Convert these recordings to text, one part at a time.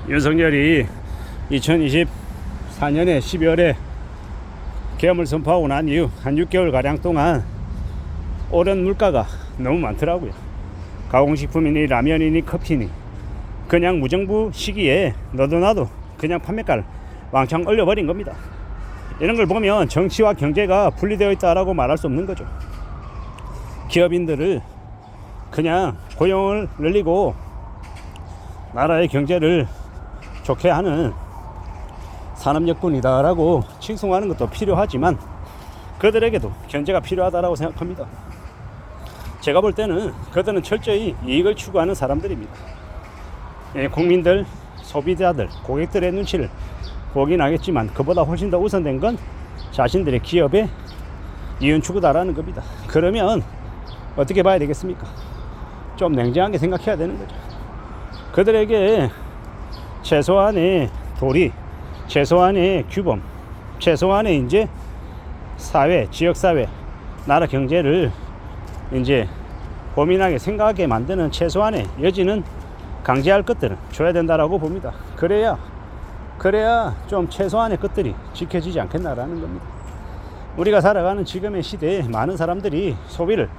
윤석열이 2024년에 12월에 계엄을 선포하고 난 이후 한 6개월가량 동안 오른 물가가 너무 많더라고요. 가공식품이니 라면이니 커피니 그냥 무정부 시기에 너도 나도 그냥 판매가를 왕창 올려버린 겁니다. 이런 걸 보면 정치와 경제가 분리되어 있다라고 말할 수 없는 거죠. 기업인들을 그냥 고용을 늘리고 나라의 경제를 좋게 하는 산업력군이다라고 칭송하는 것도 필요하지만 그들에게도 견제가 필요하다라고 생각합니다. 제가 볼 때는 그들은 철저히 이익을 추구하는 사람들입니다. 국민들, 소비자들, 고객들의 눈치를 보긴 하겠지만 그보다 훨씬 더 우선된 건 자신들의 기업의 이윤 추구다라는 겁니다. 그러면 어떻게 봐야 되겠습니까? 좀 냉정하게 생각해야 되는 거죠. 그들에게 최소한의 도리, 최소한의 규범, 최소한의 이제 사회, 지역사회, 나라 경제를 이제 고민하게 생각하게 만드는 최소한의 여지는 강제할 것들은 줘야 된다라고 봅니다. 그래야 좀 최소한의 것들이 지켜지지 않겠나라는 겁니다. 우리가 살아가는 지금의 시대에 많은 사람들이 소비를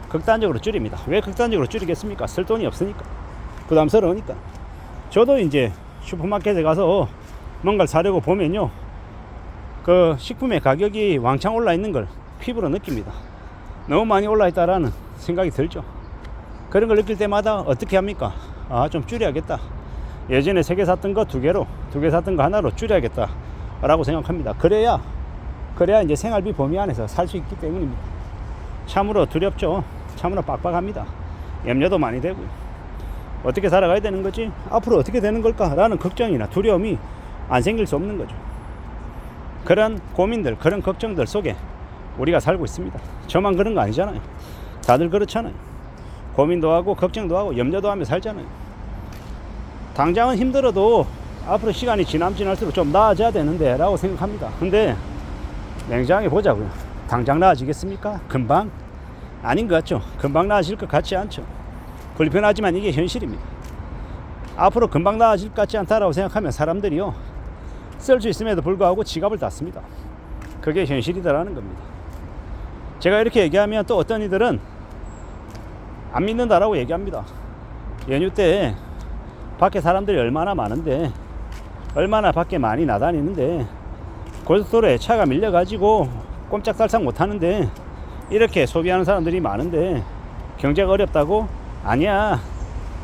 극단적으로 줄입니다. 왜 극단적으로 줄이겠습니까? 쓸 돈이 없으니까, 부담스러우니까. 저도 이제 슈퍼마켓에 가서 뭔가를 사려고 보면요, 그 식품의 가격이 왕창 올라 있는 걸 피부로 느낍니다. 너무 많이 올라 있다라는 생각이 들죠. 그런 걸 느낄 때마다 어떻게 합니까? 좀 줄여야겠다. 예전에 3개 샀던 거 2개로, 2개 샀던 거 하나로 줄여야겠다 라고 생각합니다. 그래야 이제 생활비 범위 안에서 살 수 있기 때문입니다. 참으로 두렵죠. 참으로 빡빡합니다. 염려도 많이 되고요. 어떻게 살아가야 되는 거지? 앞으로 어떻게 되는 걸까? 라는 걱정이나 두려움이 안 생길 수 없는 거죠. 그런 고민들, 그런 걱정들 속에 우리가 살고 있습니다. 저만 그런 거 아니잖아요. 다들 그렇잖아요. 고민도 하고 걱정도 하고 염려도 하며 살잖아요. 당장은 힘들어도 앞으로 시간이 지날수록 좀 나아져야 되는데 라고 생각합니다. 근데 냉정하게 보자고요. 당장 나아지겠습니까? 금방? 아닌 것 같죠. 금방 나아질 것 같지 않죠. 불편하지만 이게 현실입니다. 앞으로 금방 나아질 것 같지 않다라고 생각하면 사람들이요, 쓸 수 있음에도 불구하고 지갑을 닫습니다. 그게 현실이다라는 겁니다. 제가 이렇게 얘기하면 또 어떤 이들은 안 믿는다라고 얘기합니다. 연휴 때 밖에 사람들이 얼마나 많은데, 얼마나 밖에 많이 나다니는데, 고속도로에 차가 밀려가지고 꼼짝달싹 못하는데 이렇게 소비하는 사람들이 많은데 경제가 어렵다고? 아니야.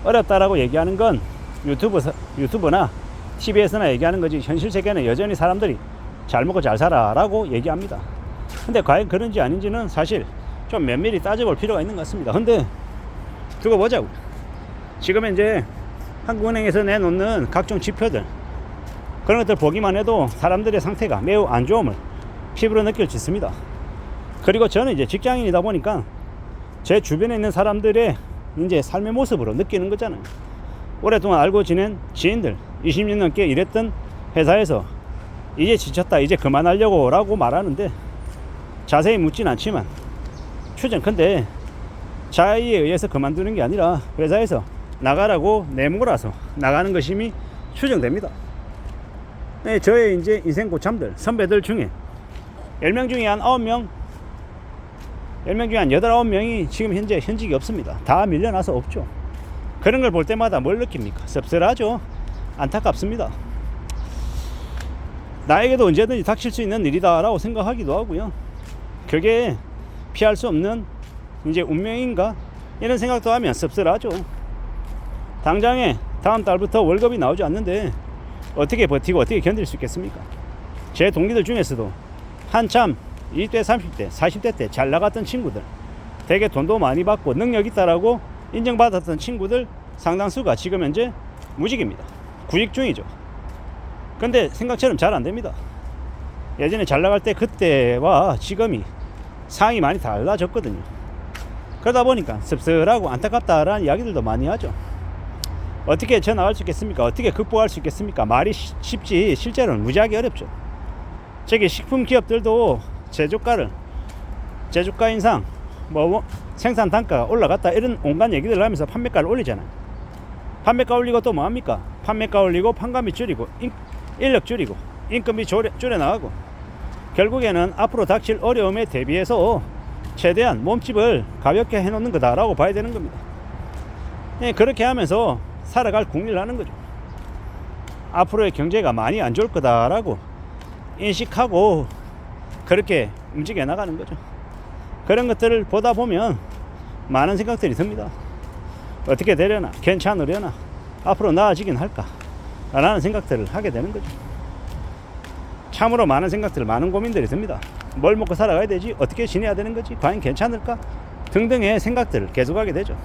어렵다라고 얘기하는 건 유튜브나 TV에서나 얘기하는 거지, 현실 세계는 여전히 사람들이 잘 먹고 잘 살아 라고 얘기합니다. 근데 과연 그런지 아닌지는 사실 좀 면밀히 따져볼 필요가 있는 것 같습니다. 근데 두고 보자고. 지금 이제 한국은행에서 내놓는 각종 지표들, 그런 것들 보기만 해도 사람들의 상태가 매우 안 좋음을 피부로 느낄 수 있습니다. 그리고 저는 이제 직장인이다 보니까 제 주변에 있는 사람들의 이제 삶의 모습으로 느끼는 거잖아요. 오랫동안 알고 지낸 지인들, 20년 넘게 일했던 회사에서 이제 지쳤다, 이제 그만하려고 라고 말하는데 자세히 묻진 않지만 추정컨대 자의에 의해서 그만두는 게 아니라 회사에서 나가라고 내몰아서 나가는 것임이 추정됩니다. 네, 저의 이제 인생 고참들, 선배들 중에 10명 중에 한 9명, 10명 중에 한 8, 9명이 지금 현재 현직이 없습니다. 다 밀려나서 없죠. 그런 걸 볼 때마다 뭘 느낍니까? 씁쓸하죠. 안타깝습니다. 나에게도 언제든지 닥칠 수 있는 일이다 라고 생각하기도 하고요. 그게 피할 수 없는 이제 운명인가? 이런 생각도 하면 씁쓸하죠. 당장에 다음 달부터 월급이 나오지 않는데 어떻게 버티고 어떻게 견딜 수 있겠습니까? 제 동기들 중에서도 한참 20대, 30대, 40대 때 잘 나갔던 친구들, 되게 돈도 많이 받고 능력 있다라고 인정받았던 친구들 상당수가 지금 현재 무직입니다. 구직 중이죠. 근데 생각처럼 잘 안 됩니다. 예전에 잘 나갈 때 그때와 지금이 상이 많이 달라졌거든요. 그러다 보니까 씁쓸하고 안타깝다라는 이야기들도 많이 하죠. 어떻게 저 나갈 수 있겠습니까? 어떻게 극복할 수 있겠습니까? 말이 쉽지 실제로는 무지하게 어렵죠. 저기 식품 기업들도 제조가 인상, 생산 단가가 올라갔다 이런 온갖 얘기들을 하면서 판매가를 올리잖아요. 판매가 올리고 또 뭐합니까? 판매가 올리고 판관비 줄이고 인력 줄이고 인건비 줄여 나가고 결국에는 앞으로 닥칠 어려움에 대비해서 최대한 몸집을 가볍게 해놓는 거다라고 봐야 되는 겁니다. 네, 그렇게 하면서 살아갈 궁리를 하는 거죠. 앞으로의 경제가 많이 안 좋을 거다라고 인식하고 그렇게 움직여 나가는 거죠. 그런 것들을 보다 보면 많은 생각들이 듭니다. 어떻게 되려나, 괜찮으려나, 앞으로 나아지긴 할까 라는 생각들을 하게 되는 거죠. 참으로 많은 생각들, 많은 고민들이 듭니다. 뭘 먹고 살아가야 되지? 어떻게 지내야 되는 거지? 과연 괜찮을까? 등등의 생각들을 계속하게 되죠.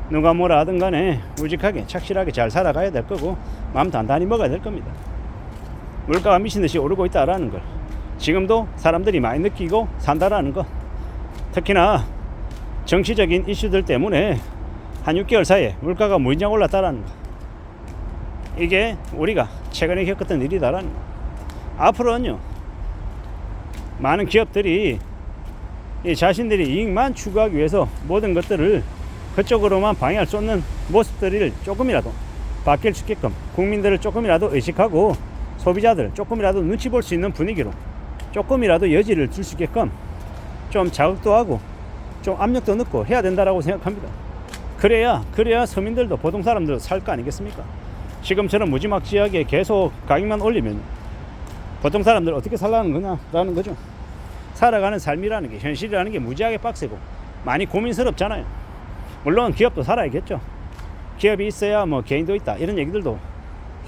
누가 뭐라 하든 간에 우직하게 착실하게 잘 살아가야 될 거고 마음 단단히 먹어야 될 겁니다. 물가가 미친듯이 오르고 있다라는 걸 지금도 사람들이 많이 느끼고 산다라는 것, 특히나 정치적인 이슈들 때문에 한 6개월 사이에 물가가 무인장 올랐다라는 것, 이게 우리가 최근에 겪었던 일이다라는 것. 앞으로는요, 많은 기업들이 이 자신들이 이익만 추구하기 위해서 모든 것들을 그쪽으로만 방향을 쏟는 모습들을 조금이라도 바뀔 수 있게끔 국민들을 조금이라도 의식하고 소비자들 조금이라도 눈치 볼 수 있는 분위기로 조금이라도 여지를 줄 수 있게끔 좀 자극도 하고 좀 압력도 넣고 해야 된다라고 생각합니다. 그래야 서민들도 보통 사람들도 살 거 아니겠습니까? 지금처럼 무지막지하게 계속 가격만 올리면 보통 사람들 어떻게 살라는 거냐라는 거죠. 살아가는 삶이라는 게, 현실이라는 게 무지하게 빡세고 많이 고민스럽잖아요. 물론 기업도 살아야겠죠. 기업이 있어야 뭐 개인도 있다 이런 얘기들도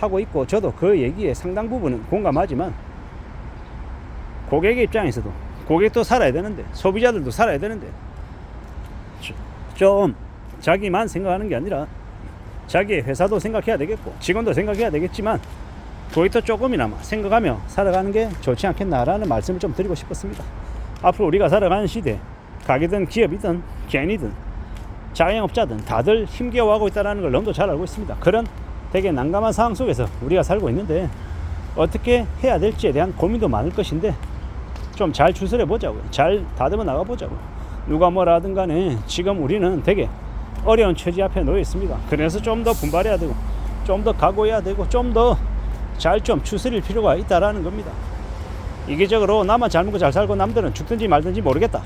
하고 있고 저도 그 얘기에 상당 부분은 공감하지만 고객의 입장에서도 고객도 살아야 되는데 소비자들도 살아야 되는데 좀 자기만 생각하는 게 아니라 자기의 회사도 생각해야 되겠고 직원도 생각해야 되겠지만 거기도 조금이나마 생각하며 살아가는 게 좋지 않겠나라는 말씀을 좀 드리고 싶었습니다. 앞으로 우리가 살아가는 시대, 가게든 기업이든 개인이든 자영업자든 다들 힘겨워하고 있다는 걸 너무도 잘 알고 있습니다. 그런 되게 난감한 상황 속에서 우리가 살고 있는데 어떻게 해야 될지에 대한 고민도 많을 것인데 좀 잘 추스려 보자고요. 잘 다듬어 나가 보자고요. 누가 뭐라 하든 간에 지금 우리는 되게 어려운 처지 앞에 놓여 있습니다. 그래서 좀 더 분발해야 되고 좀 더 각오해야 되고 좀 더 잘 좀 추스릴 필요가 있다라는 겁니다. 이기적으로 나만 잘 먹고 잘 살고 남들은 죽든지 말든지 모르겠다,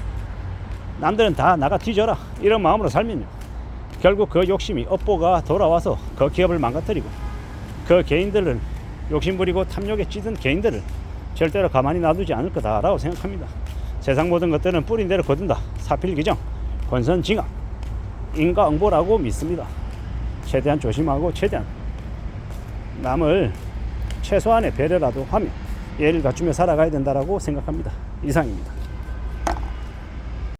남들은 다 나가 뒤져라, 이런 마음으로 살면요 결국 그 욕심이 업보가 돌아와서 그 기업을 망가뜨리고 그 개인들을 욕심부리고 탐욕에 찌든 개인들을 절대로 가만히 놔두지 않을 거다라고 생각합니다. 세상 모든 것들은 뿌린 대로 거둔다. 사필귀정, 권선징악, 인과응보라고 믿습니다. 최대한 조심하고 최대한 남을 최소한의 배려라도 하며 예의를 갖추며 살아가야 된다라고 생각합니다. 이상입니다.